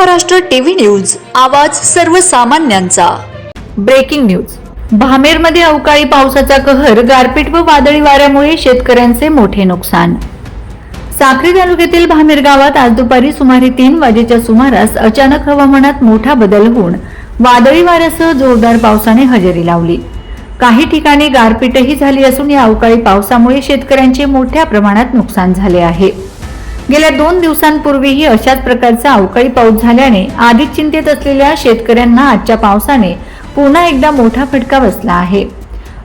Maharashtra TV news, आवाज सर्वसामान्यांचा। Breaking news. भामेरमध्ये अवकाळी पावसाचा कहर, गारपीट व वादळी वाऱ्यामुळे शेतकऱ्यांचे मोठे नुकसान। साक्री तालुक्यातील भामेर गावात आज दुपारी सुमारे 3 वाजेच्या सुमारास अचानक हवामानात मोठा बदल होऊन वादळी वाऱ्यासह जोरदार पावसाने हजेरी लावली। काही ठिकाणी गारपीटही झाली असून या अवकाळी पावसामुळे शेतकऱ्यांचे मोठ्या प्रमाणात नुकसान झाले आहे। गेल्या 2 दिवसांपूर्वीही अशाच प्रकारचा अवकाळी पाऊस झाल्याने आधीच चिंतेत असलेल्या शेतकऱ्यांना आजच्या पावसाने पुन्हा एकदा मोठा फटका बसला आहे।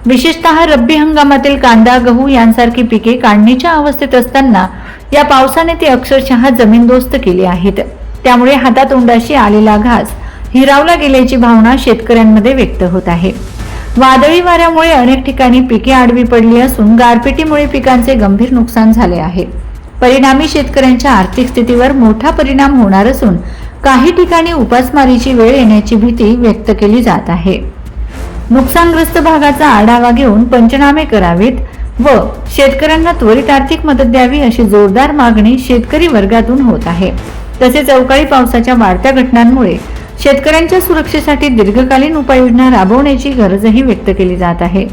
विशेषतः रब्बी हंगामातील कांदा, गहू यांसारखी पिके काढणीच्या अवस्थेत असताना या पावसाने ती अक्षरशः जमीनदोस्त केली आहेत। त्यामुळे हातातोंडाशी आलेला घास हिरावला गेल्याची भावना शेतकऱ्यांमध्ये व्यक्त होत आहे। वादळी वाऱ्यामुळे अनेक ठिकाणी पिके आडवी पडली असून गारपिटीमुळे पिकांचे गंभीर नुकसान झाले आहे। परिणामी शेतकऱ्यांच्या आर्थिक स्थितीवर मोठा परिणाम होणार असून काही ठिकाणी उपासमारीची वेळ येण्याची भीती व्यक्त केली जात आहे। नुकसानग्रस्त भागाचा आढावा घेऊन पंचनामे करावेत व शेतकऱ्यांना त्वरित आर्थिक मदत द्यावी अशी जोरदार मागणी शेतकरी वर्गातून होत आहे। तसेच अवकाळी पावसाच्या वाढत्या घटनांमुळे शेतकऱ्यांच्या सुरक्षेसाठी दीर्घकालीन उपाययोजना राबवण्याची गरजही व्यक्त केली जात आहे।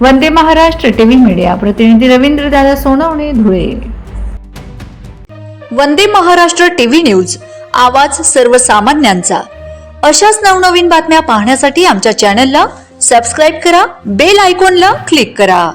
वंदे महाराष्ट्र टीव्ही मीडिया प्रतिनिधी रवींद्र दादा सोनवणे, धुळे। वंदे महाराष्ट्र टीव्ही न्यूज, आवाज सर्वसामान्यांचा। अशाच नवनवीन बातम्या पाहण्यासाठी आमच्या चॅनलला सबस्क्राइब करा, बेल आयकॉनला क्लिक करा।